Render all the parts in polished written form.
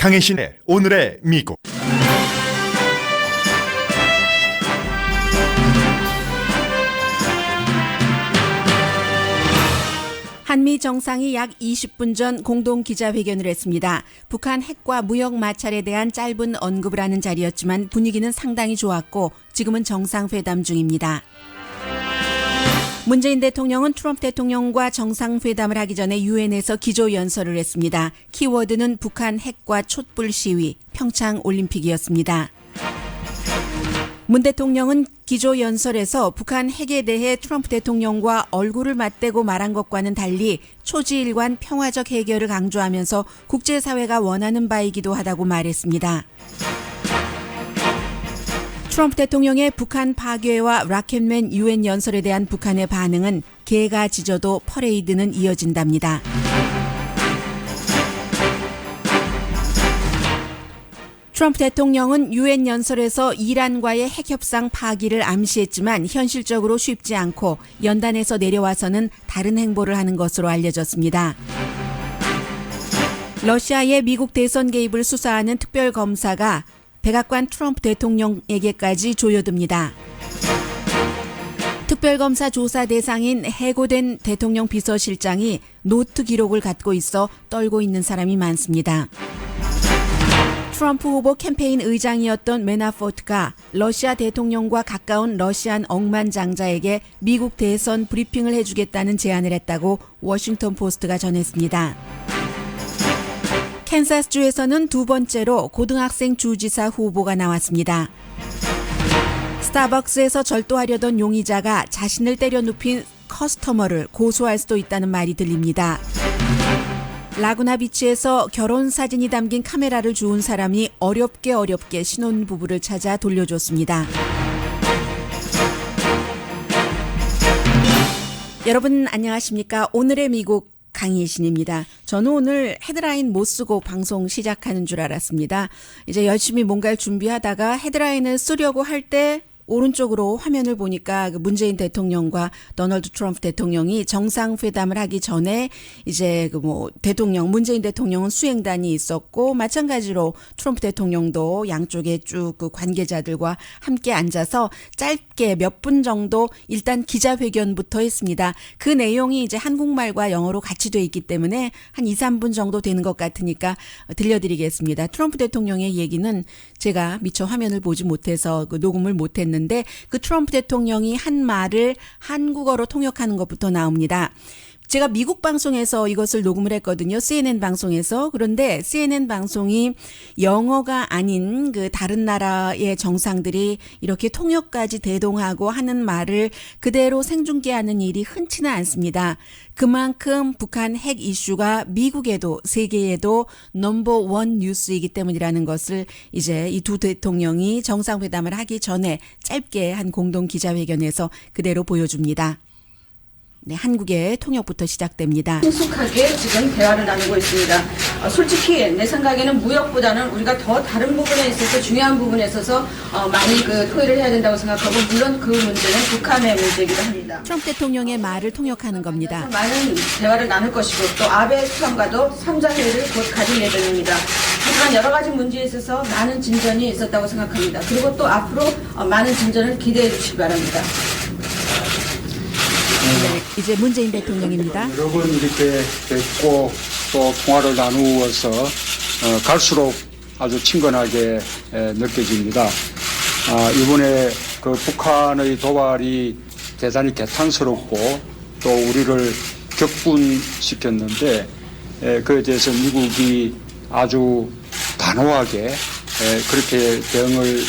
강혜신의 오늘의 미국. 한미 정상이 약 20분 전 공동 기자회견을 했습니다. 북한 핵과 무역 마찰에 대한 짧은 언급을 하는 자리였지만 분위기는 상당히 좋았고 지금은 정상회담 중입니다. 문재인 대통령은 트럼프 대통령과 정상회담을 하기 전에 유엔에서 기조연설을 했습니다. 키워드는 북한 핵과 촛불 시위, 평창 올림픽이었습니다. 문 대통령은 기조연설에서 북한 핵에 대해 트럼프 대통령과 얼굴을 맞대고 말한 것과는 달리 초지일관 평화적 해결을 강조하면서 국제사회가 원하는 바이기도 하다고 말했습니다. 트럼프 대통령의 북한 파괴와 락켓맨 유엔 연설에 대한 북한의 반응은 개가 짖어도 퍼레이드는 이어진답니다. 트럼프 대통령은 유엔 연설에서 이란과의 핵협상 파기를 암시했지만 현실적으로 쉽지 않고 연단에서 내려와서는 다른 행보를 하는 것으로 알려졌습니다. 러시아의 미국 대선 개입을 수사하는 특별검사가 백악관 트럼프 대통령에게까지 조여듭니다. 특별검사 조사 대상인 해고된 대통령 비서실장이 노트 기록을 갖고 있어 떨고 있는 사람이 많습니다. 트럼프 후보 캠페인 의장이었던 매나포트가 러시아 대통령과 가까운 러시안 억만장자에게 미국 대선 브리핑을 해주겠다는 제안을 했다고 워싱턴 포스트가 전했습니다. 캔사스주에서는 두 번째로 고등학생 주지사 후보가 나왔습니다. 스타벅스에서 절도하려던 용의자가 자신을 때려 눕힌 커스터머를 고소할 수도 있다는 말이 들립니다. 라구나 비치에서 결혼 사진이 담긴 카메라를 주운 사람이 어렵게 신혼부부를 찾아 돌려줬습니다. 여러분 안녕하십니까? 오늘의 미국 강희신입니다. 저는 오늘 헤드라인 못 쓰고 방송 시작하는 줄 알았습니다. 이제 열심히 뭔가를 준비하다가 헤드라인을 쓰려고 할 때 오른쪽으로 화면을 보니까 문재인 대통령과 도널드 트럼프 대통령이 정상회담을 하기 전에 이제 대통령, 문재인 대통령은 수행단이 있었고 마찬가지로 트럼프 대통령도 양쪽에 쭉 관계자들과 함께 앉아서 짧게 몇 분 정도 일단 기자회견부터 했습니다. 그 내용이 이제 한국말과 영어로 같이 돼 있기 때문에 한 2, 3분 정도 되는 것 같으니까 들려드리겠습니다. 트럼프 대통령의 얘기는 제가 미처 화면을 보지 못해서 녹음을 못했는데 그 트럼프 대통령이 한 말을 한국어로 통역하는 것부터 나옵니다. 제가 미국 방송에서 이것을 녹음을 했거든요. CNN 방송에서. 그런데 CNN 방송이 영어가 아닌 그 다른 나라의 정상들이 이렇게 통역까지 대동하고 하는 말을 그대로 생중계하는 일이 흔치는 않습니다. 그만큼 북한 핵 이슈가 미국에도 세계에도 넘버원 뉴스이기 때문이라는 것을 이제 이 두 대통령이 정상회담을 하기 전에 짧게 한 공동 기자회견에서 그대로 보여줍니다. 네, 한국의 통역부터 시작됩니다. 친숙하게 지금 대화를 나누고 있습니다. 솔직히 내 생각에는 무역보다는 우리가 더 다른 부분에 있어서 중요한 부분에 있어서 많이 토의를 해야 된다고 생각하고 물론 그 문제는 북한의 문제이기도 합니다. 트럼프 대통령의 말을 통역하는 겁니다. 많은 대화를 나눌 것이고 또 아베 수상과도 3자 회의를 곧 가질 예정입니다. 하지만 여러 가지 문제에 있어서 많은 진전이 있었다고 생각합니다. 그리고 또 앞으로 많은 진전을 기대해 주시기 바랍니다. 네, 이제 문재인 대통령입니다. 여러 번 이렇게 뵙고 또 통화를 나누어서 갈수록 아주 친근하게 느껴집니다. 이번에 그 북한의 도발이 대단히 개탄스럽고 또 우리를 격분시켰는데 그에 대해서 미국이 아주 단호하게 그렇게 대응을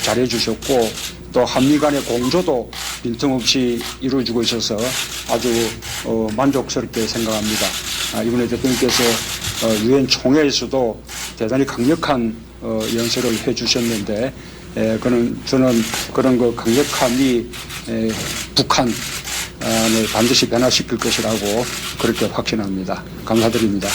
잘해 주셨고 또 한미 간의 공조도 빈틈없이 이루어지고 있어서 아주 만족스럽게 생각합니다. 이번에 대통령께서 유엔 총회에서도 대단히 강력한 연설을 해주셨는데 저는 그런 그 강력함이 북한을 반드시 변화시킬 것이라고 그렇게 확신합니다. 감사드립니다.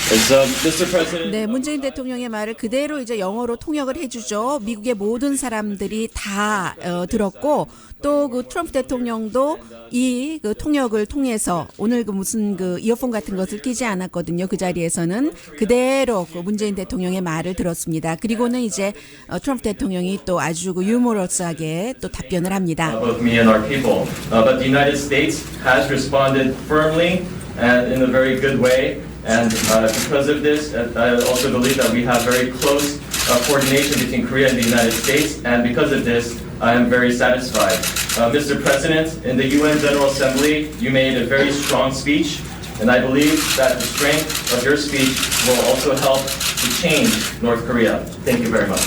Mr. President. 네, 문재인 대통령의 말을 그대로 이제 영어로 통역을 해주죠. 미국의 모든 사람들이 다 들었고 또 그 트럼프 대통령도 이 그 통역을 통해서 오늘 그 무슨 그 이어폰 같은 것을 끼지 않았거든요. 그 자리에서는 그대로 그 문재인 대통령의 말을 들었습니다. 그리고는 이제 트럼프 대통령이 또 아주 그 유머러스하게 또 답변을 합니다. Both me and our people. But the United States has responded firmly and in a very good way. And because of this, I also believe that we have very close coordination between Korea and the United States. And because of this, I am very satisfied. Mr. President, in the UN General Assembly, you made a very strong speech. And I believe that the strength of your speech will also help to change North Korea. Thank you very much.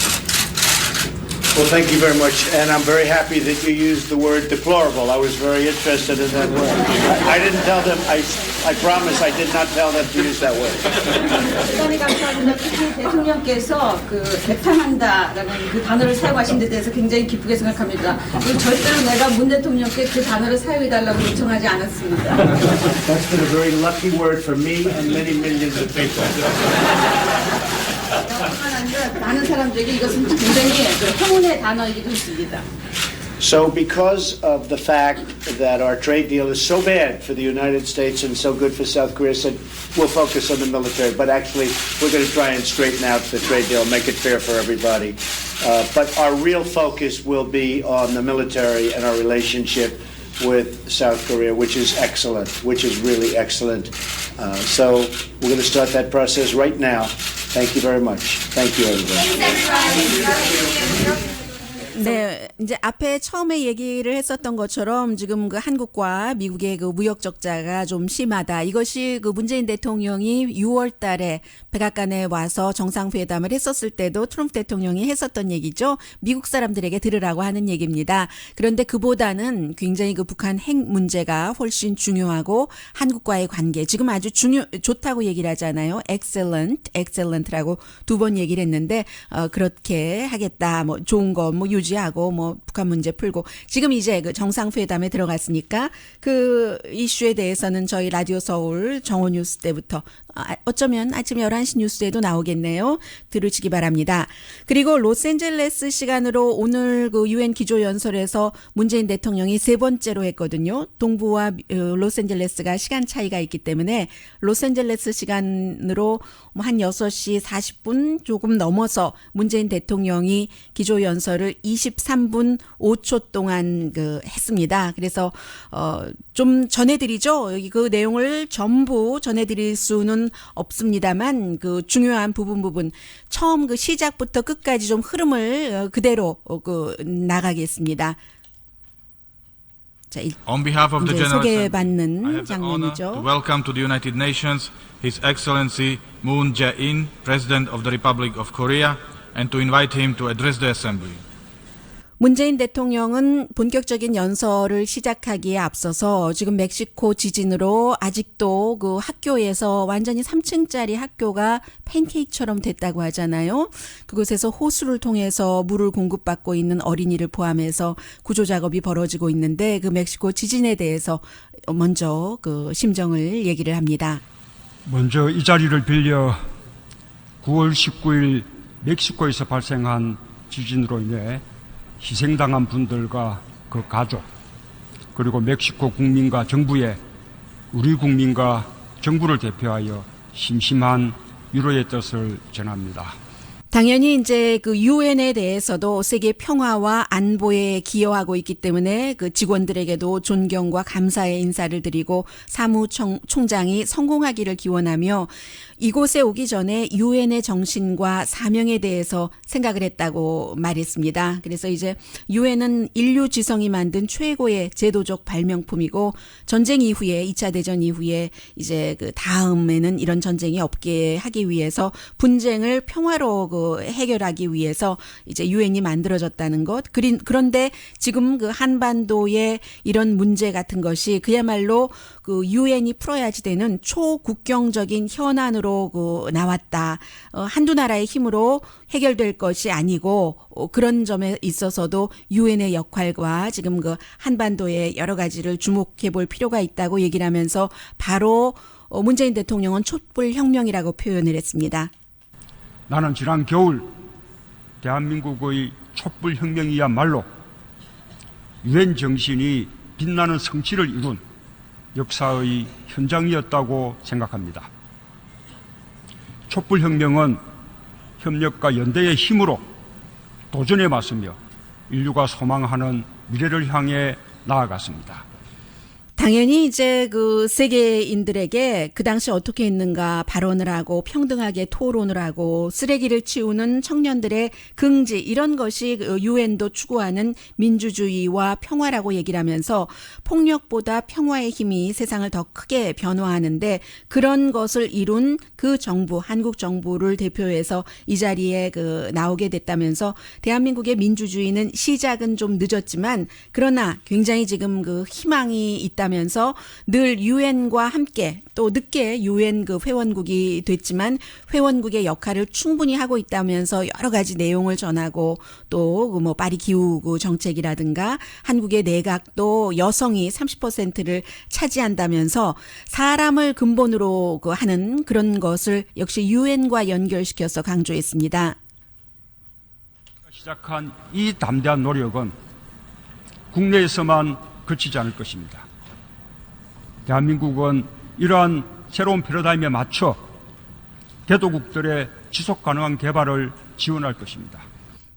Well, thank you very much, and I'm very happy that you used the word deplorable. I was very interested in that word. I didn't tell them, I promise I did not tell them to use that word. 대단히 감사합니다. 특히 대통령께서 그 개탄한다라는 그 단어를 사용하신 데 대해서 굉장히 기쁘게 생각합니다. 그리고 절대로 내가 문 대통령께 그 단어를 사용해달라고 요청하지 않았습니다. That's been a very lucky word for me and many millions of people. 많은 사람들에게 이것은 굉장히 행운의 단어이기도 있습니다. So because of the fact that our trade deal is so bad for the United States and so good for South Korea, said we'll focus on the military, but actually we're going to try and straighten out the trade deal, make it fair for everybody. But our real focus will be on the military and our relationship with South Korea, which is excellent, which is really excellent. So we're going to start that process right now. Thank you very much. Thank you, everybody. 네, 이제 앞에 처음에 얘기를 했었던 것처럼 지금 그 한국과 미국의 그 무역 적자가 좀 심하다. 이것이 그 문재인 대통령이 6월 달에 백악관에 와서 정상회담을 했었을 때도 트럼프 대통령이 했었던 얘기죠. 미국 사람들에게 들으라고 하는 얘기입니다. 그런데 그보다는 굉장히 그 북한 핵 문제가 훨씬 중요하고 한국과의 관계 지금 아주 좋다고 얘기를 하잖아요. excellent라고 두 번 얘기를 했는데 그렇게 하겠다. 뭐 좋은 거 뭐 유지하고 뭐 북한 문제 풀고 지금 이제 그 정상회담에 들어갔으니까 그 이슈에 대해서는 저희 라디오 서울 정오 뉴스 때부터 어쩌면 아침 11시 뉴스에도 나오겠네요. 들으시기 바랍니다. 그리고 로스앤젤레스 시간으로 오늘 그 유엔 기조연설에서 문재인 대통령이 세 번째로 했거든요. 동부와 로스앤젤레스가 시간 차이가 있기 때문에 로스앤젤레스 시간으로 한 6시 40분 조금 넘어서 문재인 대통령이 기조연설을 23분 5초 동안 했습니다. 그래서 좀 전해드리죠. 그 내용을 전부 전해드릴 수는 없습니다만 그 중요한 부분 처음 그 시작부터 끝까지 좀 흐름을 그대로 나가겠습니다. 자, On behalf of the General Assembly, I 소개받는 have the honor to 장면이죠. welcome to the United Nations His Excellency Moon Jae-in, President of the Republic of Korea, and to invite him to address the Assembly. 문재인 대통령은 본격적인 연설을 시작하기에 앞서서 지금 멕시코 지진으로 아직도 그 학교에서 완전히 3층짜리 학교가 팬케이크처럼 됐다고 하잖아요. 그곳에서 호수를 통해서 물을 공급받고 있는 어린이를 포함해서 구조 작업이 벌어지고 있는데 그 멕시코 지진에 대해서 먼저 그 심정을 얘기를 합니다. 먼저 이 자리를 빌려 9월 19일 멕시코에서 발생한 지진으로 인해 희생당한 분들과 그 가족 그리고 멕시코 국민과 정부에 우리 국민과 정부를 대표하여 심심한 위로의 뜻을 전합니다. 당연히 이제 그 유엔에 대해서도 세계 평화와 안보에 기여하고 있기 때문에 그 직원들에게도 존경과 감사의 인사를 드리고 사무총장이 성공하기를 기원하며 이곳에 오기 전에 유엔의 정신과 사명에 대해서 생각을 했다고 말했습니다. 그래서 이제 유엔은 인류 지성이 만든 최고의 제도적 발명품이고 전쟁 이후에 2차 대전 이후에 이제 그 다음에는 이런 전쟁이 없게 하기 위해서 분쟁을 평화로 해결하기 위해서 이제 유엔이 만들어졌다는 것. 그런데 지금 그 한반도의 이런 문제 같은 것이 그야말로 그 유엔이 풀어야지 되는 초국경적인 현안으로 나왔다. 한두 나라의 힘으로 해결될 것이 아니고 그런 점에 있어서도 유엔의 역할과 지금 그 한반도의 여러 가지를 주목해 볼 필요가 있다고 얘기를 하면서 바로 문재인 대통령은 촛불혁명이라고 표현을 했습니다. 나는 지난 겨울 대한민국의 촛불혁명이야말로 유엔 정신이 빛나는 성취를 이룬 역사의 현장이었다고 생각합니다. 촛불혁명은 협력과 연대의 힘으로 도전에 맞서며 인류가 소망하는 미래를 향해 나아갔습니다. 당연히 이제 그 세계인들에게 그 당시 어떻게 했는가 발언을 하고 평등하게 토론을 하고 쓰레기를 치우는 청년들의 긍지 이런 것이 유엔도 추구하는 민주주의와 평화라고 얘기를 하면서 폭력보다 평화의 힘이 세상을 더 크게 변화하는데 그런 것을 이룬 그 정부 한국 정부를 대표해서 이 자리에 나오게 됐다면서 대한민국의 민주주의는 시작은 좀 늦었지만 그러나 굉장히 지금 희망이 있다. 면서 늘 유엔과 함께 또 늦게 유엔 회원국이 됐지만 회원국의 역할을 충분히 하고 있다면서 여러 가지 내용을 전하고 또 파리 기후 정책이라든가 한국의 내각도 여성이 30%를 차지한다면서 사람을 근본으로 하는 그런 것을 역시 유엔과 연결시켜서 강조했습니다. 시작한 이 담대한 노력은 국내에서만 그치지 않을 것입니다. 대한민국은 이러한 새로운 패러다임에 맞춰 개도국들의 지속 가능한 개발을 지원할 것입니다.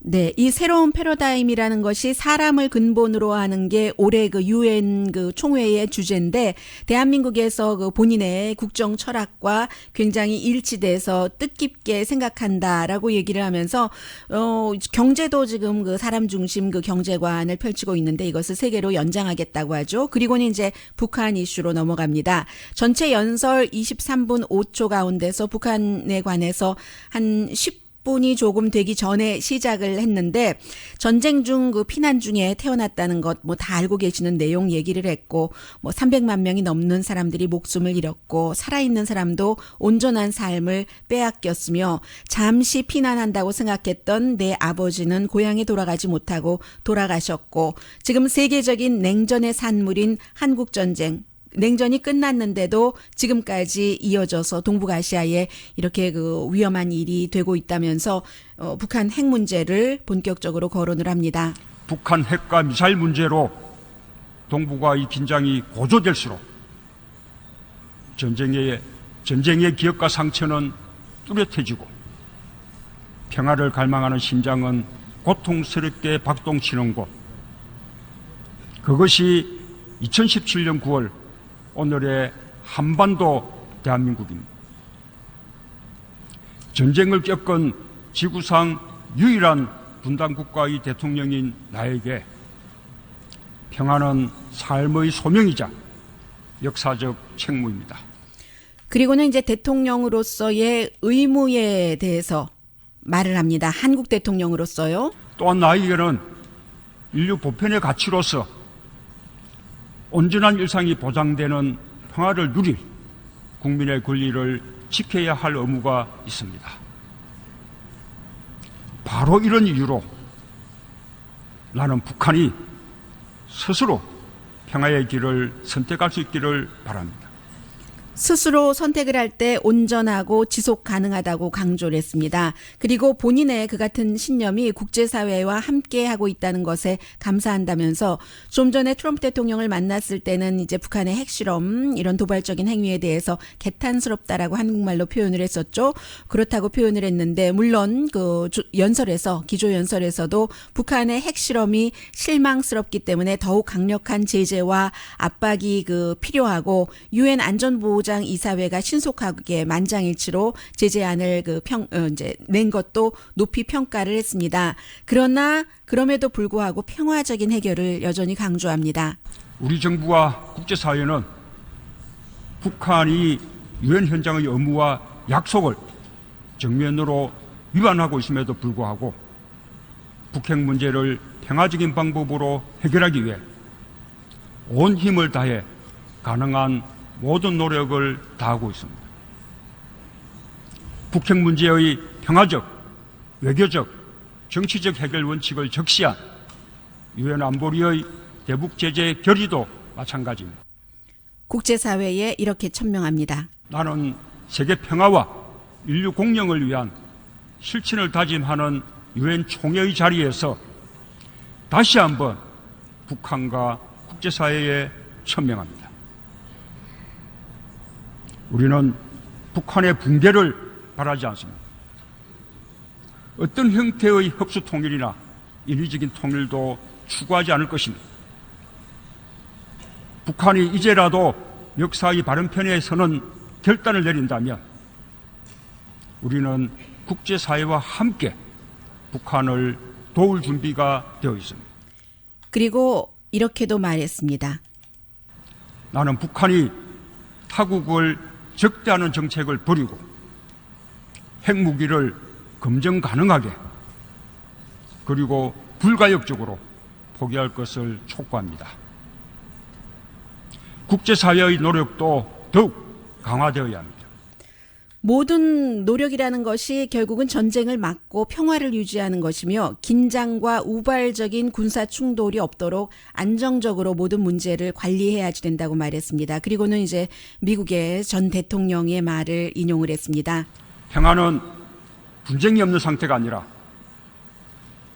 네, 이 새로운 패러다임이라는 것이 사람을 근본으로 하는 게 올해 유엔 총회의 주제인데 대한민국에서 본인의 국정 철학과 굉장히 일치돼서 뜻깊게 생각한다라고 얘기를 하면서 경제도 지금 사람 중심 경제관을 펼치고 있는데 이것을 세계로 연장하겠다고 하죠. 그리고는 이제 북한 이슈로 넘어갑니다. 전체 연설 23분 5초 가운데서 북한에 관해서 한 10분이 조금 되기 전에 시작을 했는데 전쟁 중 피난 중에 태어났다는 것 다 알고 계시는 내용 얘기를 했고 300만 명이 넘는 사람들이 목숨을 잃었고 살아있는 사람도 온전한 삶을 빼앗겼으며 잠시 피난한다고 생각했던 내 아버지는 고향에 돌아가지 못하고 돌아가셨고 지금 세계적인 냉전의 산물인 한국전쟁 냉전이 끝났는데도 지금까지 이어져서 동북아시아에 이렇게 위험한 일이 되고 있다면서 북한 핵 문제를 본격적으로 거론을 합니다. 북한 핵과 미사일 문제로 동북아의 긴장이 고조될수록 전쟁의 기억과 상처는 뚜렷해지고 평화를 갈망하는 심장은 고통스럽게 박동치는 곳. 그것이 2017년 9월 오늘의 한반도 대한민국입니다. 전쟁을 겪은 지구상 유일한 분단 국가의 대통령인 나에게 평화는 삶의 소명이자 역사적 책무입니다. 그리고는 이제 대통령으로서의 의무에 대해서 말을 합니다. 한국 대통령으로서요. 또한 나에게는 인류 보편의 가치로서 온전한 일상이 보장되는 평화를 누릴 국민의 권리를 지켜야 할 의무가 있습니다. 바로 이런 이유로 나는 북한이 스스로 평화의 길을 선택할 수 있기를 바랍니다. 스스로 선택을 할 때 온전하고 지속 가능하다고 강조를 했습니다. 그리고 본인의 그 같은 신념이 국제사회와 함께하고 있다는 것에 감사한다면서 좀 전에 트럼프 대통령을 만났을 때는 이제 북한의 핵실험 이런 도발적인 행위에 대해서 개탄스럽다라고 한국말로 표현을 했었죠. 그렇다고 표현을 했는데 물론 기조연설에서도 북한의 핵실험이 실망스럽기 때문에 더욱 강력한 제재와 압박이 필요하고 유엔 안전보호장 이사회가 신속하게 만장일치로 제재안을 낸 것도 높이 평가를 했습니다. 그러나 그럼에도 불구하고 평화적인 해결을 여전히 강조합니다. 우리 정부와 국제사회는 북한이 유엔 현장의 의무와 약속을 정면으로 위반하고 있음에도 불구하고 북핵 문제를 평화적인 방법으로 해결하기 위해 온 힘을 다해 가능한 모든 노력을 다하고 있습니다. 북핵 문제의 평화적, 외교적, 정치적 해결 원칙을 적시한 유엔 안보리의 대북 제재 결의도 마찬가지입니다. 국제사회에 이렇게 천명합니다. 나는 세계 평화와 인류 공영을 위한 실천을 다짐하는 유엔 총회의 자리에서 다시 한번 북한과 국제사회에 천명합니다. 우리는 북한의 붕괴를 바라지 않습니다. 어떤 형태의 흡수 통일이나 인위적인 통일도 추구하지 않을 것입니다. 북한이 이제라도 역사의 바른 편에 서는 결단을 내린다면 우리는 국제사회와 함께 북한을 도울 준비가 되어 있습니다. 그리고 이렇게도 말했습니다. 나는 북한이 타국을 적대하는 정책을 버리고 핵무기를 검증 가능하게 그리고 불가역적으로 포기할 것을 촉구합니다. 국제사회의 노력도 더욱 강화되어야 합니다. 모든 노력이라는 것이 결국은 전쟁을 막고 평화를 유지하는 것이며 긴장과 우발적인 군사 충돌이 없도록 안정적으로 모든 문제를 관리해야 된다고 말했습니다. 그리고는 이제 미국의 전 대통령의 말을 인용을 했습니다. 평화는 분쟁이 없는 상태가 아니라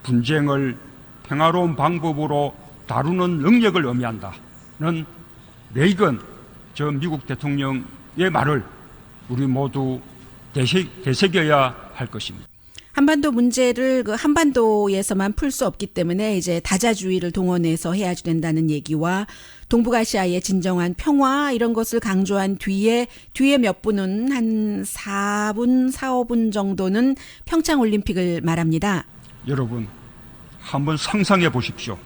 분쟁을 평화로운 방법으로 다루는 능력을 의미한다는 레이건 전 미국 대통령의 말을 우리 모두 되새겨야 할 것입니다. 한반도 문제를 한반도에서만 풀 수 없기 때문에 이제 다자주의를 동원해서 해야 된다는 얘기와 동북아시아의 진정한 평화 이런 것을 강조한 뒤에 몇 분은 한 4분, 5분 정도는 평창 올림픽을 말합니다. 여러분, 한번 상상해 보십시오.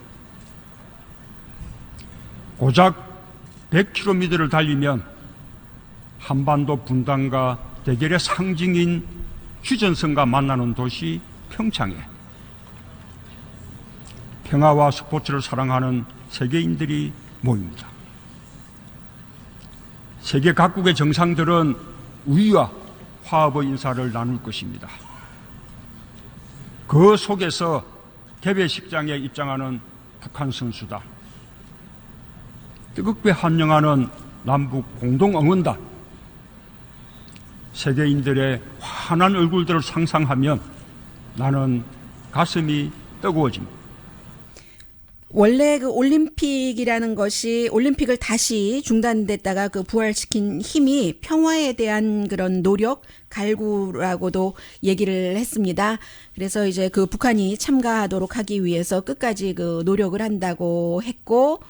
고작 100km를 달리면 한반도 분단과 대결의 상징인 휴전선과 만나는 도시 평창에 평화와 스포츠를 사랑하는 세계인들이 모입니다. 세계 각국의 정상들은 우위와 화합의 인사를 나눌 것입니다. 그 속에서 개회식장에 입장하는 북한 선수단, 뜨겁게 환영하는 남북 공동응원단, 세계인들의 환한 얼굴들을 상상하면 나는 가슴이 뜨거워집니다. 원래 그 올림픽이라는 것이 올림픽을 다시 중단됐다가 그 부활시킨 힘이 평화에 대한 그런 노력, 갈구라고도 얘기를 했습니다. 그래서 이제 그 북한이 참가하도록 하기 위해서 끝까지 그 노력을 한다고 했고,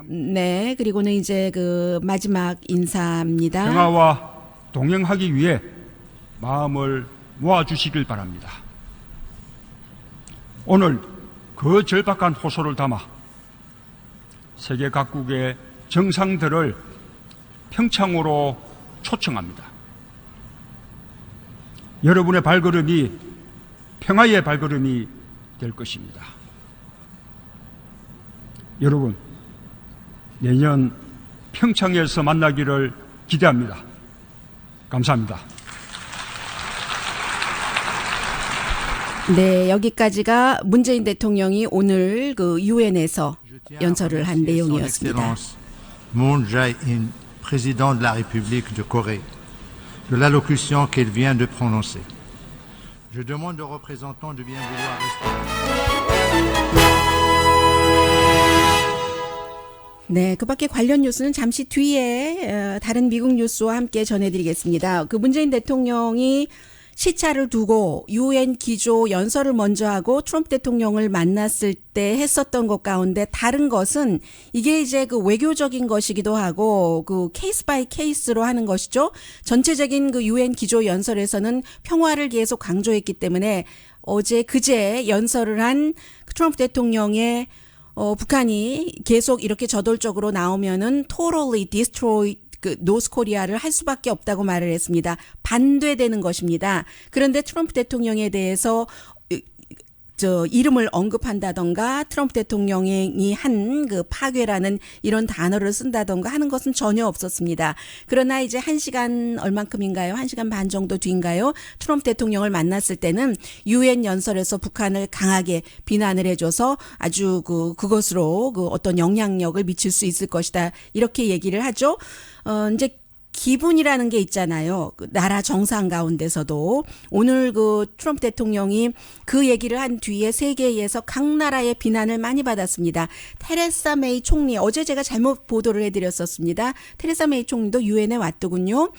네, 그리고는 이제 그 마지막 인사입니다. 평화와 동행하기 위해 마음을 모아주시길 바랍니다. 오늘 그 절박한 호소를 담아 세계 각국의 정상들을 평창으로 초청합니다. 여러분의 발걸음이 평화의 발걸음이 될 것입니다. 여러분, 내년 평창에서 만나기를 기대합니다. 감사합니다. 네, 여기까지가 문재인 대통령이 오늘 그 유엔에서 연설을 한 내용이었습니다. Moon Jae-in, président de la République de Corée, de l'allocution qu'elle vient de prononcer. Je demande aux représentants de bien vouloir respecter. 네, 그 밖에 관련 뉴스는 잠시 뒤에 다른 미국 뉴스와 함께 전해드리겠습니다. 그 문재인 대통령이 시차를 두고 유엔 기조 연설을 먼저 하고 트럼프 대통령을 만났을 때 했었던 것 가운데 다른 것은 이게 이제 그 외교적인 것이기도 하고 그 케이스 바이 케이스로 하는 것이죠. 전체적인 그 유엔 기조 연설에서는 평화를 계속 강조했기 때문에 그제 연설을 한 트럼프 대통령의 북한이 계속 이렇게 저돌적으로 나오면은 totally destroy 노스 코리아를 할 수밖에 없다고 말을 했습니다. 반대되는 것입니다. 그런데 트럼프 대통령에 대해서 이름을 언급한다던가 트럼프 대통령이 한 그 파괴라는 이런 단어를 쓴다던가 하는 것은 전혀 없었습니다. 그러나 이제 1시간 얼만큼인가요? 1시간 반 정도 뒤인가요? 트럼프 대통령을 만났을 때는 유엔 연설에서 북한을 강하게 비난을 해줘서 아주 그것으로 그 어떤 영향력을 미칠 수 있을 것이다. 이렇게 얘기를 하죠. 이제 기분이라는 게 있잖아요. 그 나라 정상 가운데서도 오늘 그 트럼프 대통령이 그 얘기를 한 뒤에 세계에서 각 나라의 비난을 많이 받았습니다. 테레사 메이 총리, 어제 제가 잘못 보도를 해드렸었습니다. 테레사 메이 총리도 유엔에 왔더군요.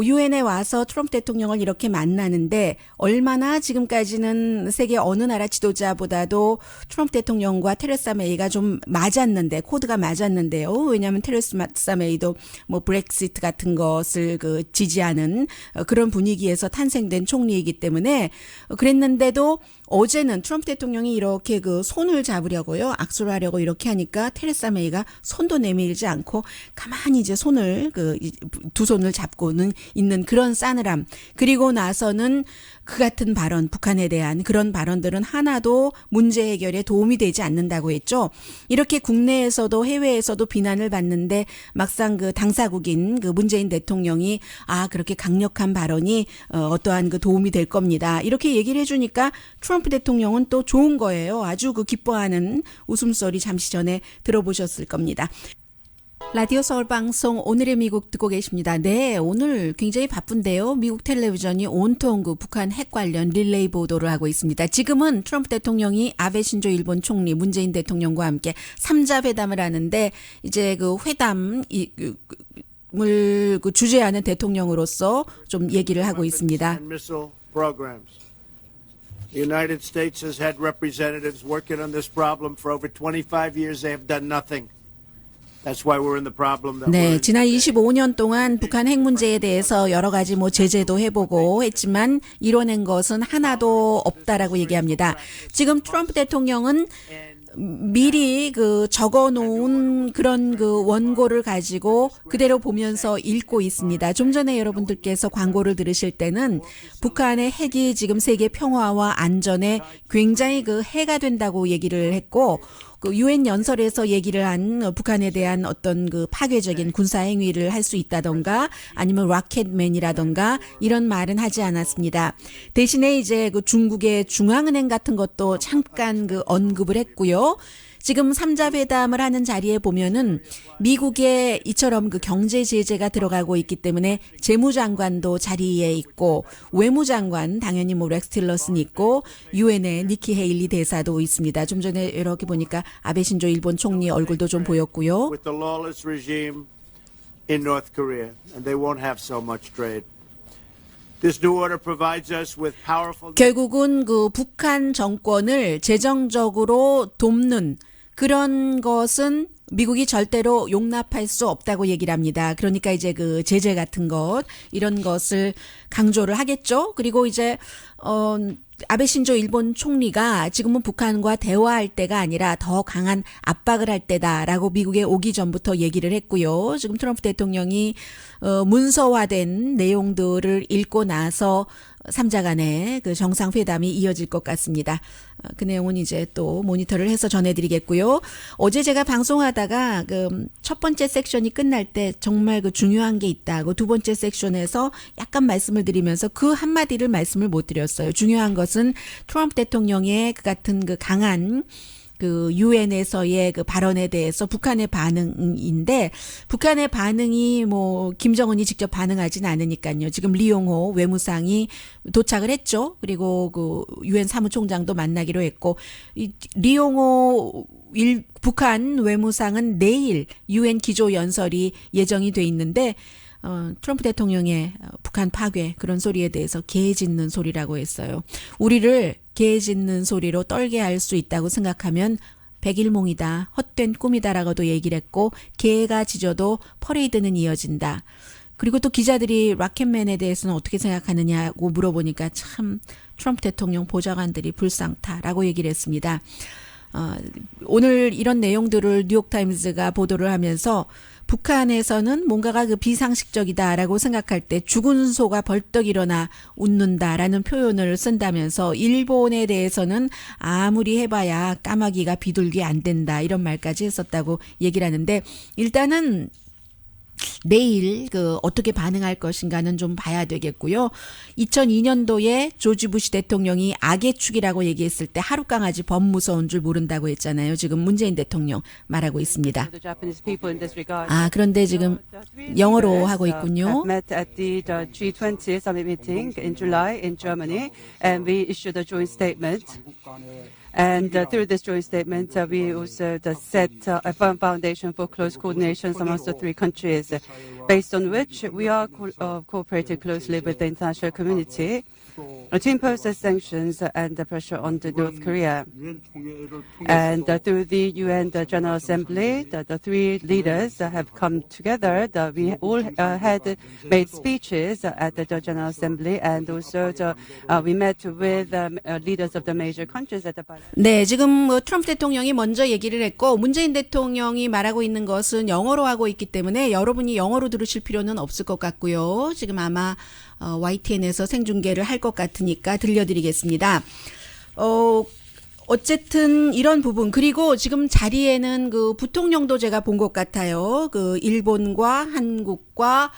유엔에 와서 트럼프 대통령을 이렇게 만나는데 얼마나 지금까지는 세계 어느 나라 지도자보다도 트럼프 대통령과 테레사 메이가 좀 맞았는데, 코드가 맞았는데요. 왜냐하면 테레사 메이도 뭐 브렉시트 같은 것을 그 지지하는 그런 분위기에서 탄생된 총리이기 때문에 그랬는데도 어제는 트럼프 대통령이 이렇게 그 손을 잡으려고요. 악수를 하려고 이렇게 하니까 테레사 메이가 손도 내밀지 않고 가만히 이제 손을 그 두 손을 잡고는 있는 그런 싸늘함. 그리고 나서는 그 같은 발언, 북한에 대한 그런 발언들은 하나도 문제 해결에 도움이 되지 않는다고 했죠. 이렇게 국내에서도 해외에서도 비난을 받는데 막상 그 당사국인 그 문재인 대통령이 그렇게 강력한 발언이 어떠한 그 도움이 될 겁니다. 이렇게 얘기를 해주니까 트럼프 대통령은 또 좋은 거예요. 아주 그 기뻐하는 웃음소리 잠시 전에 들어보셨을 겁니다. 라디오 서울 방송 오늘의 미국 듣고 계십니다. 네, 오늘 굉장히 바쁜데요. 미국 텔레비전이 온통 그 북한 핵 관련 릴레이 보도를 하고 있습니다. 지금은 트럼프 대통령이 아베 신조 일본 총리 문재인 대통령과 함께 3자 회담을 하는데 이제 그 회담을 그 주재하는 대통령으로서 좀 얘기를 하고 있습니다. The United States has had representatives working on this problem for over 25 years. They have done nothing. That's why we're in the problem that we're 네, in. 지난 25년 동안 북한 핵 문제에 대해서 여러 가지 뭐 제재도 해보고 했지만 이뤄낸 것은 하나도 없다라고 얘기합니다. 지금 트럼프 대통령은 미리 그 적어놓은 그런 그 원고를 가지고 그대로 보면서 읽고 있습니다. 좀 전에 여러분들께서 광고를 들으실 때는 북한의 핵이 지금 세계 평화와 안전에 굉장히 그 해가 된다고 얘기를 했고, 그 유엔 연설에서 얘기를 한 북한에 대한 어떤 그 파괴적인 군사 행위를 할 수 있다던가 아니면 로켓맨이라던가 이런 말은 하지 않았습니다. 대신에 이제 그 중국의 중앙은행 같은 것도 잠깐 그 언급을 했고요. 지금 3자 회담을 하는 자리에 보면은 미국의 이처럼 그 경제 제재가 들어가고 있기 때문에 재무장관도 자리에 있고 외무장관 당연히 뭐 렉스 틸러슨 있고 유엔의 니키 헤일리 대사도 있습니다. 좀 전에 이렇게 보니까 아베 신조 일본 총리 얼굴도 좀 보였고요. With the lawless regime in North Korea, and they won't have so much trade. This new order provides us with powerful. 결국은 그 북한 정권을 재정적으로 돕는 그런 것은 미국이 절대로 용납할 수 없다고 얘기를 합니다. 그러니까 이제 그 제재 같은 것 이런 것을 강조를 하겠죠. 그리고 이제 아베 신조 일본 총리가 지금은 북한과 대화할 때가 아니라 더 강한 압박을 할 때다라고 미국에 오기 전부터 얘기를 했고요. 지금 트럼프 대통령이 문서화된 내용들을 읽고 나서 3자 간의 그 정상회담이 이어질 것 같습니다. 그 내용은 이제 또 모니터를 해서 전해드리겠고요. 어제 제가 방송하다가 그 첫 번째 섹션이 끝날 때 정말 그 중요한 게 있다고 두 번째 섹션에서 약간 말씀을 드리면서 그 한마디를 말씀을 못 드렸어요. 중요한 것은 트럼프 대통령의 그 같은 그 강한 그 유엔에서의 그 발언에 대해서 북한의 반응인데 북한의 반응이 뭐 김정은이 직접 반응하진 않으니까요. 지금 리용호 외무상이 도착을 했죠. 그리고 그 유엔 사무총장도 만나기로 했고 이 리용호 북한 외무상은 내일 유엔 기조 연설이 예정이 돼 있는데 트럼프 대통령의 북한 파괴 그런 소리에 대해서 개 짖는 소리라고 했어요. 우리를 개 짖는 소리로 떨게 할 수 있다고 생각하면 백일몽이다, 헛된 꿈이다라고도 얘기를 했고 개가 짖어도 퍼레이드는 이어진다. 그리고 또 기자들이 로켓맨에 대해서는 어떻게 생각하느냐고 물어보니까 참 트럼프 대통령 보좌관들이 불쌍타라고 얘기를 했습니다. 오늘 이런 내용들을 뉴욕타임즈가 보도를 하면서 북한에서는 뭔가가 그 비상식적이다라고 생각할 때 죽은 소가 벌떡 일어나 웃는다라는 표현을 쓴다면서 일본에 대해서는 아무리 해봐야 까마귀가 비둘기 안 된다 이런 말까지 했었다고 얘기를 하는데 일단은 내일 그 어떻게 반응할 것인가는 좀 봐야 되겠고요. 2002년도에 조지 부시 대통령이 악의 축이라고 얘기했을 때 하루 강아지 범 무서운 줄 모른다고 했잖아요. 지금 문재인 대통령 말하고 있습니다. 아, 그런데 지금 영어로 하고 있군요. Met at the G20 summit meeting in July in Germany, and we issued a joint statement. And through this joint statement, we also set a firm foundation for close coordination amongst the three countries, based on which we are cooperating closely with the international community to impose the sanctions and the pressure on the North Korea. And through the UN General Assembly, the three leaders have come together. We all had made speeches at the General Assembly, and also we met with leaders of the major countries at the. 네, 지금 뭐 트럼프 대통령이 먼저 얘기를 했고 문재인 대통령이 말하고 있는 것은 영어로 하고 있기 때문에 여러분이 영어로 들으실 필요는 없을 것 같고요. 지금 아마 YTN에서 생중계를 할 것 같으니까 들려드리겠습니다. 어쨌든 이런 부분, 그리고 지금 자리에는 그 부통령도 제가 본 것 같아요. 그 일본과 한국과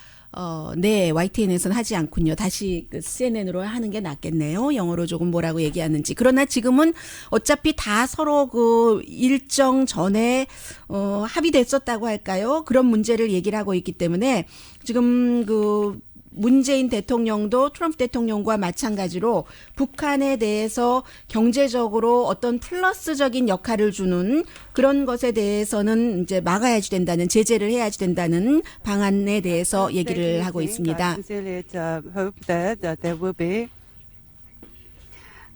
네, YTN에서는 하지 않군요. 다시 그 CNN으로 하는 게 낫겠네요. 영어로 조금 뭐라고 얘기하는지. 그러나 지금은 어차피 다 서로 그 일정 전에 합의됐었다고 할까요? 그런 문제를 얘기를 하고 있기 때문에 지금 그 문재인 대통령도 트럼프 대통령과 마찬가지로 북한에 대해서 경제적으로 어떤 플러스적인 역할을 주는 그런 것에 대해서는 이제 막아야지 된다는, 제재를 해야지 된다는 방안에 대해서 얘기를 하고 있습니다.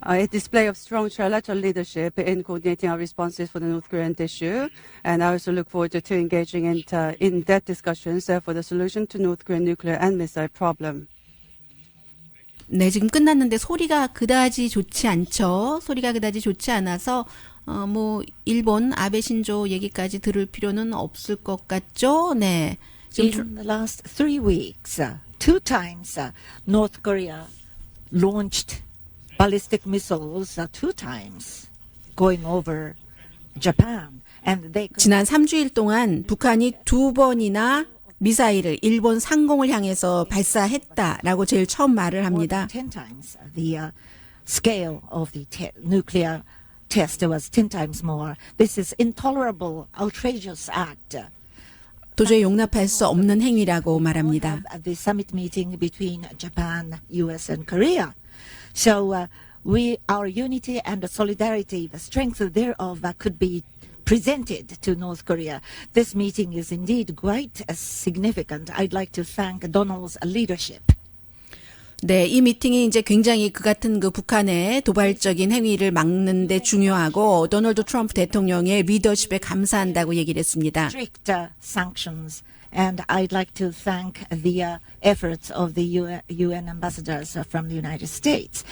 A display of strong trilateral leadership in coordinating our responses for the North Korean issue, and I also look forward to engaging in in-depth discussions for the solution to North Korean nuclear and missile problem. 네, 지금 끝났는데 소리가 그다지 좋지 않죠. 소리가 그다지 좋지 않아서 뭐 일본 아베 신조 얘기까지 들을 필요는 없을 것 같죠. 네. In the last 3 weeks, 2 times North Korea launched ballistic missiles 2 times going over Japan. And they 지난 3주일 동안 북한이 2번이나 미사일을 일본 상공을 향해서 발사했다라고 제일 처음 말을 합니다. 10 times the scale of the nuclear test was 10 times more. This is intolerable, outrageous act. 도저히 용납할 수 없는 행위라고 말합니다. At the summit meeting between Japan, US and Korea. So our unity and solidarity, the strength thereof could be presented to North Korea. This meeting is indeed quite significant. I'd like to thank Donald's leadership. 네, 이 미팅이 이제 굉장히 그 같은 그 북한의 도발적인 행위를 막는데 중요하고 도널드 트럼프 대통령의 리더십에 감사한다고 얘기를 했습니다. Strict sanctions. And I'd like to thank the efforts of the UN ambassadors from the United States.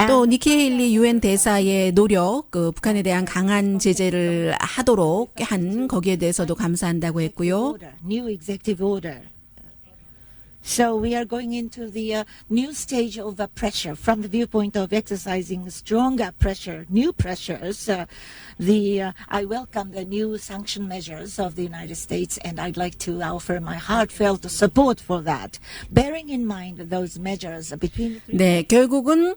또 니키 헤일리 UN 대사의 노력, 그 북한에 대한 강한 제재를 하도록 한 거기에 대해서도 감사한다고 했고요. New executive order. So we are going into the new stage of pressure from the viewpoint of exercising stronger pressure, new pressures. I welcome the new sanction measures of the United States, and I'd like to offer my heartfelt support for that. Bearing in mind those measures between. 네, 결국은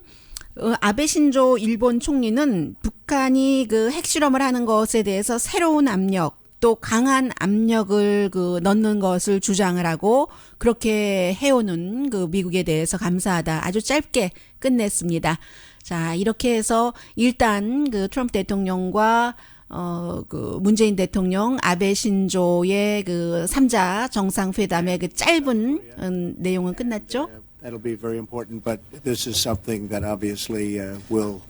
아베 신조 일본 총리는 북한이 그 핵실험을 하는 것에 대해서 새로운 압력, 또 강한 압력을 넣는 것을 주장을 하고 그렇게 해오는 그 미국에 대해서 감사하다. 아주 짧게 끝냈습니다. 자, 이렇게 해서 일단 그 트럼프 대통령과 그 문재인 대통령, 아베 신조의 그 3자 정상회담의 그 짧은 내용은 끝났죠. That'll be very important, but this is something that obviously will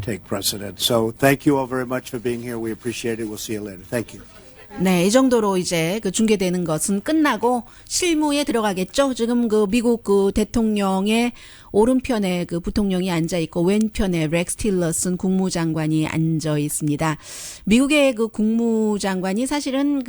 take precedent. So thank you all very much for being here. We appreciate it. We'll see you later. Thank you. 네, 이 정도로 이제 그 중계되는 것은 끝나고 실무에 들어가겠죠. 지금 그 미국 그 대통령의 오른편에 그 부통령이 앉아 있고 왼편에 렉스 틸러슨 국무장관이 앉아 있습니다. 미국의 그 국무장관이 사실은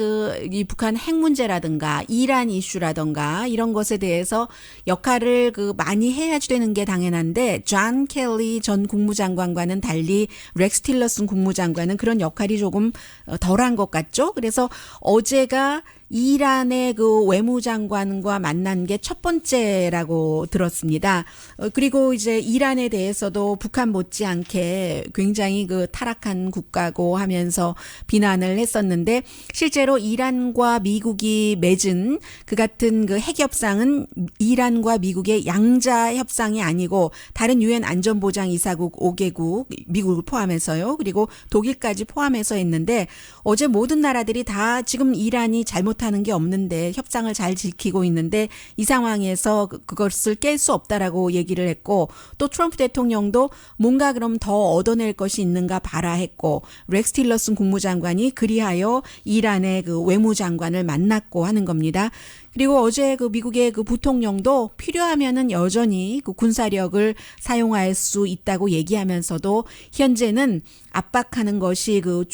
이 북한 핵 문제라든가 이란 이슈라든가 이런 것에 대해서 역할을 많이 해야지 되는 게 당연한데 존 켈리 전 국무장관과는 달리 렉스 틸러슨 국무장관은 그런 역할이 조금 덜한 것 같죠. 그래서 어제가 이란의 그 외무장관과 만난 게 첫 번째라고 들었습니다. 그리고 이제 이란에 대해서도 북한 못지않게 굉장히 그 타락한 국가고 하면서 비난을 했었는데 실제로 이란과 미국이 맺은 그 같은 그 핵협상은 이란과 미국의 양자 협상이 아니고 다른 유엔 안전보장이사국 5개국 미국을 포함해서요. 그리고 독일까지 포함해서 했는데 어제 모든 나라들이 다 지금 이란이 잘못하는 게 없는데 협상을 잘 지키고 있는데 이 상황에서 그것을 깰 수 없다라고 얘기를 했고 또 트럼프 대통령도 뭔가 그럼 더 얻어낼 것이 있는가 봐라 했고 렉스 틸러슨 국무장관이 그리하여 이란의 그 외무장관을 만났고 하는 겁니다. 그리고 어제 그 미국의 그 부통령도 필요하면은 여전히 그 군사력을 사용할 수 있다고 얘기하면서도 현재는 압박하는 것이 그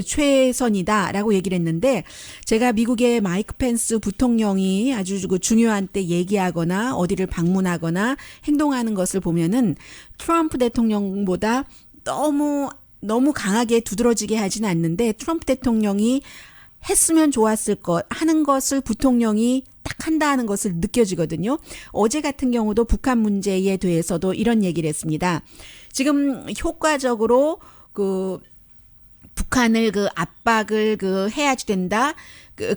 최선이다라고 얘기를 했는데 제가 미국의 마이크 펜스 부통령이 아주 그 중요한 때 얘기하거나 어디를 방문하거나 행동하는 것을 보면은 트럼프 대통령보다 너무 강하게 두드러지게 하진 않는데 트럼프 대통령이 했으면 좋았을 것 하는 것을 부통령이 딱 한다 하는 것을 느껴지거든요. 어제 같은 경우도 북한 문제에 대해서도 이런 얘기를 했습니다. 지금 효과적으로 그 북한을 그 압박을 그 해야지 된다.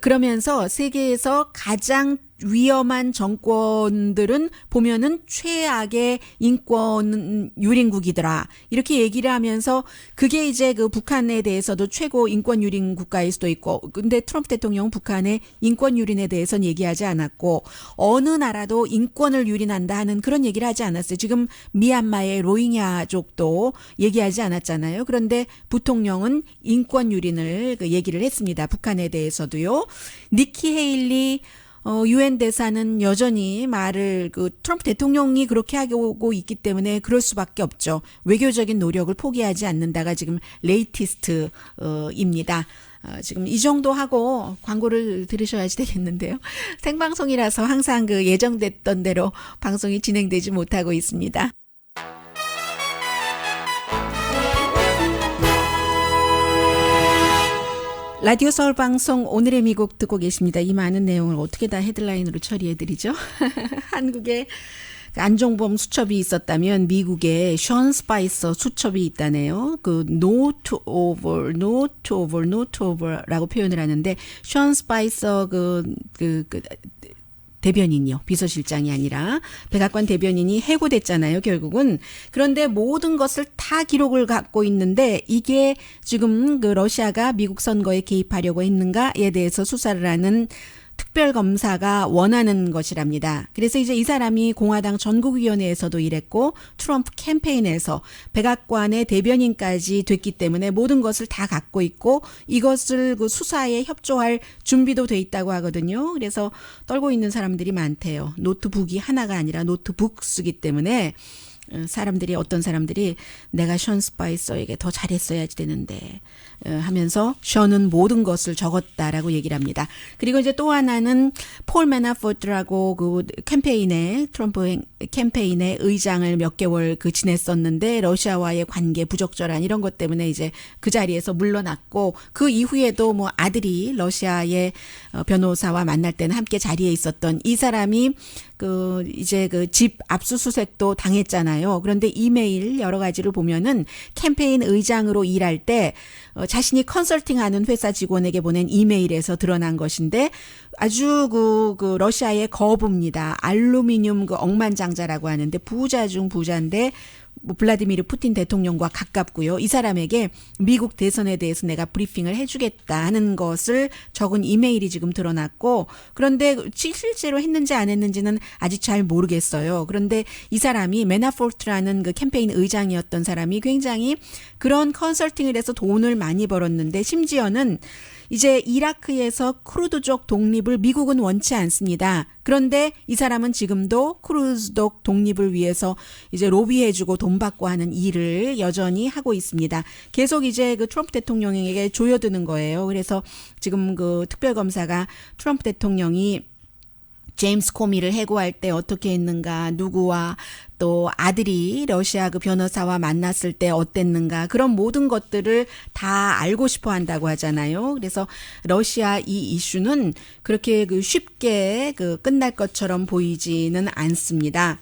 그러면서 세계에서 가장 위험한 정권들은 보면은 최악의 인권 유린국이더라. 이렇게 얘기를 하면서 그게 이제 그 북한에 대해서도 최고 인권 유린 국가일 수도 있고 근데 트럼프 대통령은 북한의 인권 유린에 대해서는 얘기하지 않았고 어느 나라도 인권을 유린한다 하는 그런 얘기를 하지 않았어요. 지금 미얀마의 로힝야족도 얘기하지 않았잖아요. 그런데 부통령은 인권 유린을 그 얘기를 했습니다. 북한에 대해서도요. 니키 헤일리 유엔 대사는 여전히 말을 그 트럼프 대통령이 그렇게 하고 있기 때문에 그럴 수밖에 없죠. 외교적인 노력을 포기하지 않는다가 지금 레이티스트입니다. 지금 이 정도 하고 광고를 들으셔야지 되겠는데요. 생방송이라서 항상 그 예정됐던 대로 방송이 진행되지 못하고 있습니다. 라디오 서울 방송 오늘의 미국 듣고 계십니다. 이 많은 내용을 어떻게 다 헤드라인으로 처리해드리죠? 한국에 안종범 수첩이 있었다면 미국에 션 스파이서 수첩이 있다네요. 그 note over라고 표현을 하는데 션 스파이서 대변인이요. 비서실장이 아니라 백악관 대변인이 해고됐잖아요. 결국은. 그런데 모든 것을 다 기록을 갖고 있는데 이게 지금 그 러시아가 미국 선거에 개입하려고 했는가에 대해서 수사를 하는 특별검사가 원하는 것이랍니다. 그래서 이제 이 사람이 공화당 전국위원회에서도 일했고 트럼프 캠페인에서 백악관의 대변인까지 됐기 때문에 모든 것을 다 갖고 있고 이것을 그 수사에 협조할 준비도 돼 있다고 하거든요. 그래서 떨고 있는 사람들이 많대요. 노트북이 하나가 아니라 노트북 쓰기 때문에 어떤 사람들이 내가 션 스파이서에게 더 잘했어야지 되는데 하면서 션은 모든 것을 적었다라고 얘기를 합니다. 그리고 이제 또 하나는 폴 매나포트라고 그 트럼프 캠페인의 의장을 몇 개월 지냈었는데 러시아와의 관계 부적절한 이런 것 때문에 이제 그 자리에서 물러났고 그 이후에도 뭐 아들이 러시아의 변호사와 만날 때는 함께 자리에 있었던 이 사람이 이제 집 압수수색도 당했잖아요. 그런데 이메일 여러 가지를 보면은 캠페인 의장으로 일할 때 자신이 컨설팅하는 회사 직원에게 보낸 이메일에서 드러난 것인데 아주 그 러시아의 거부입니다. 알루미늄 억만장자라고 하는데 부자 중 부자인데 블라디미르 푸틴 대통령과 가깝고요. 이 사람에게 미국 대선에 대해서 내가 브리핑을 해주겠다 하는 것을 적은 이메일이 지금 드러났고 그런데 실제로 했는지 안 했는지는 아직 잘 모르겠어요. 그런데 이 사람이 매나포트라는 그 캠페인 의장이었던 사람이 굉장히 그런 컨설팅을 해서 돈을 많이 벌었는데 심지어는 이제 이라크에서 쿠르드족 독립을 미국은 원치 않습니다. 그런데 이 사람은 지금도 쿠르드족 독립을 위해서 이제 로비해주고 돈 받고 하는 일을 여전히 하고 있습니다. 계속 이제 그 트럼프 대통령에게 조여드는 거예요. 그래서 지금 그 특별검사가 트럼프 대통령이 제임스 코미를 해고할 때 어떻게 했는가, 누구와 또 아들이 러시아 그 변호사와 만났을 때 어땠는가, 그런 모든 것들을 다 알고 싶어 한다고 하잖아요. 그래서 러시아 이 이슈는 그렇게 그 쉽게 그 끝날 것처럼 보이지는 않습니다.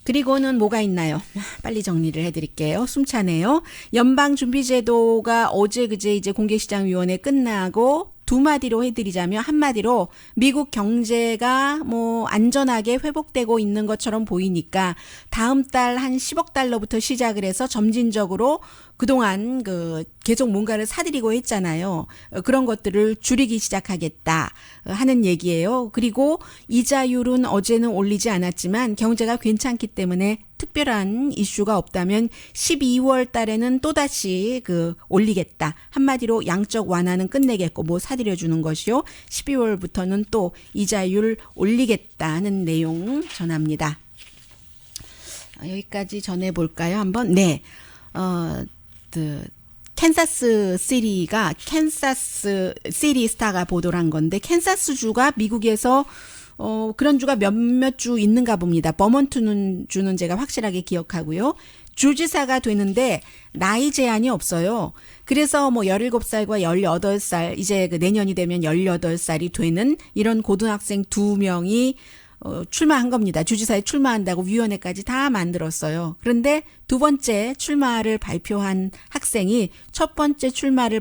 그리고는 뭐가 있나요? 빨리 정리를 해드릴게요. 숨차네요. 연방준비제도가 어제 그제 이제 공개시장위원회 끝나고 두 마디로 해드리자면, 한마디로 미국 경제가 뭐 안전하게 회복되고 있는 것처럼 보이니까 다음 달 한 10억 달러부터 시작을 해서 점진적으로 그동안 그 계속 뭔가를 사들이고 했잖아요. 그런 것들을 줄이기 시작하겠다 하는 얘기예요. 그리고 이자율은 어제는 올리지 않았지만 경제가 괜찮기 때문에 특별한 이슈가 없다면 12월 달에는 또다시 그 올리겠다. 한마디로 양적 완화는 끝내겠고 뭐 사들여 주는 것이요. 12월부터는 또 이자율 올리겠다는 내용 전합니다. 여기까지 전해볼까요? 한번. 네. 캔사스 시리가 캔사스 시리 스타가 보도를 한 건데, 캔사스주가 미국에서 그런 주가 몇몇 주 있는가 봅니다. 버몬트 주는 제가 확실하게 기억하고요. 주지사가 되는데 나이 제한이 없어요. 그래서 뭐 17살과 18살, 이제 그 내년이 되면 18살이 되는 이런 고등학생 2명이 출마한 겁니다. 주지사에 출마한다고 위원회까지 다 만들었어요. 그런데 두 번째 출마를 발표한 학생이 첫 번째 출마를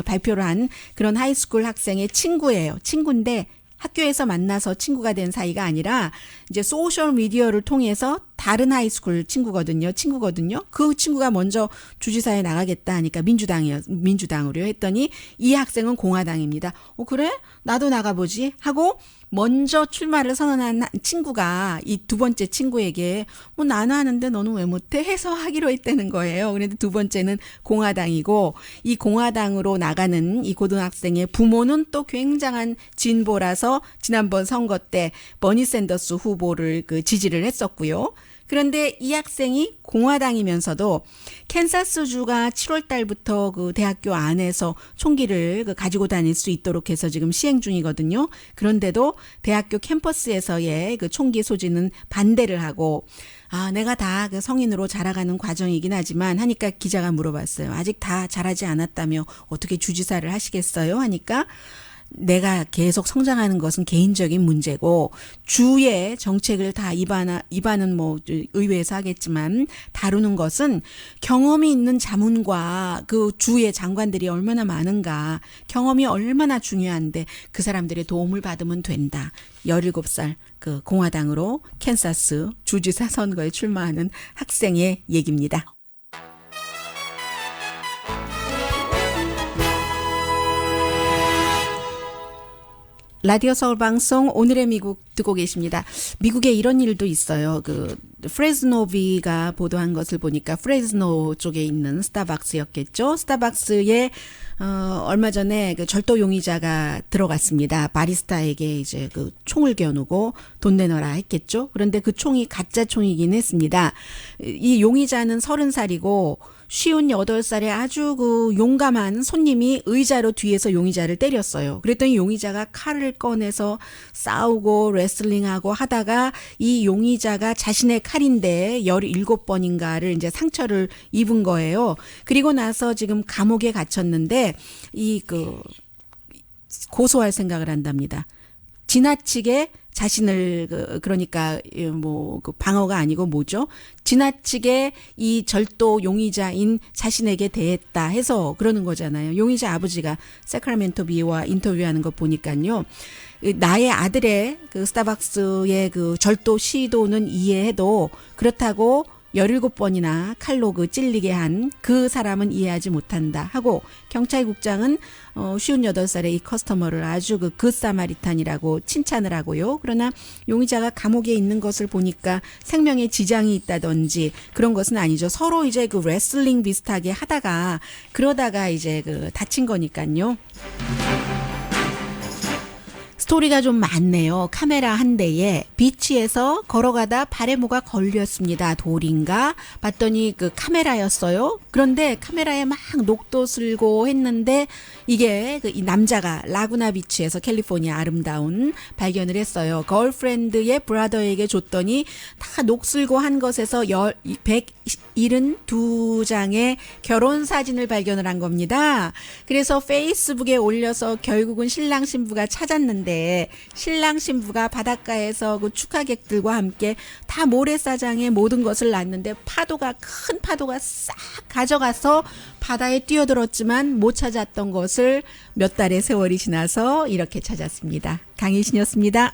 발표를 한 그런 하이스쿨 학생의 친구예요. 친구인데 학교에서 만나서 친구가 된 사이가 아니라 이제 소셜 미디어를 통해서 다른 하이스쿨 친구거든요. 그 친구가 먼저 주지사에 나가겠다 하니까 민주당으로 했더니 이 학생은 공화당입니다. 그래? 나도 나가보지 하고 먼저 출마를 선언한 친구가 이 두 번째 친구에게 뭐 나는 하는데 너는 왜 못해? 해서 하기로 했다는 거예요. 그런데 두 번째는 공화당이고, 이 공화당으로 나가는 이 고등학생의 부모는 또 굉장한 진보라서 지난번 선거 때 버니 샌더스 후보를 그 지지를 했었고요. 그런데 이 학생이 공화당이면서도 캔사스주가 7월 달부터 그 대학교 안에서 총기를 가지고 다닐 수 있도록 해서 지금 시행 중이거든요. 그런데도 대학교 캠퍼스에서의 그 총기 소지는 반대를 하고, 내가 다 그 성인으로 자라가는 과정이긴 하지만 하니까 기자가 물어봤어요. 아직 다 자라지 않았다며 어떻게 주지사를 하시겠어요? 하니까 내가 계속 성장하는 것은 개인적인 문제고 주의 정책을 다 입안은 뭐 의회에서 하겠지만 다루는 것은 경험이 있는 자문과 그 주의 장관들이 얼마나 많은가, 경험이 얼마나 중요한데 그 사람들의 도움을 받으면 된다. 17살 그 공화당으로 캔사스 주지사 선거에 출마하는 학생의 얘기입니다. 라디오 서울 방송 오늘의 미국 듣고 계십니다. 미국에 이런 일도 있어요. 그 프레즈노비가 보도한 것을 보니까 프레즈노 쪽에 있는 스타벅스였겠죠. 스타벅스에 얼마 전에 그 절도 용의자가 들어갔습니다. 바리스타에게 이제 그 총을 겨누고 돈 내놔라 했겠죠. 그런데 그 총이 가짜 총이긴 했습니다. 이 용의자는 30살이고 58살의 아주 그 용감한 손님이 의자로 뒤에서 용의자를 때렸어요. 그랬더니 용의자가 칼을 꺼내서 싸우고 레슬링하고 하다가 이 용의자가 자신의 칼인데 17번인가를 이제 상처를 입은 거예요. 그리고 나서 지금 감옥에 갇혔는데 고소할 생각을 한답니다. 지나치게 자신을 그러니까 뭐 그 방어가 아니고 뭐죠? 지나치게 이 절도 용의자인 자신에게 대했다 해서 그러는 거잖아요. 용의자 아버지가 세크라멘토 비와 인터뷰하는 거 보니까요. 나의 아들의 그 스타벅스의 그 절도 시도는 이해해도 그렇다고 17번이나 칼로 찔리게 한 그 사람은 이해하지 못한다 하고, 경찰국장은 58살의 이 커스터머를 아주 그 사마리탄이라고 칭찬을 하고요. 그러나 용의자가 감옥에 있는 것을 보니까 생명에 지장이 있다든지 그런 것은 아니죠. 서로 이제 그 레슬링 비슷하게 하다가 그러다가 이제 다친 거니까요. 스토리가 좀 많네요. 카메라 한 대에 비치에서 걸어가다 발에 뭐가 걸렸습니다. 돌인가? 봤더니 그 카메라였어요. 그런데 카메라에 막 녹도 쓸고 했는데 이게 이 남자가 라구나 비치에서 캘리포니아 아름다운 발견을 했어요. 걸프렌드의 브라더에게 줬더니 다 녹 쓸고 한 것에서 172장의 결혼 사진을 발견을 한 겁니다. 그래서 페이스북에 올려서 결국은 신랑 신부가 찾았는데 신랑 신부가 바닷가에서 그 축하객들과 함께 다 모래사장에 모든 것을 놨는데 큰 파도가 싹 가져가서 바다에 뛰어들었지만 못 찾았던 것을 몇 달의 세월이 지나서 이렇게 찾았습니다. 강희신이었습니다.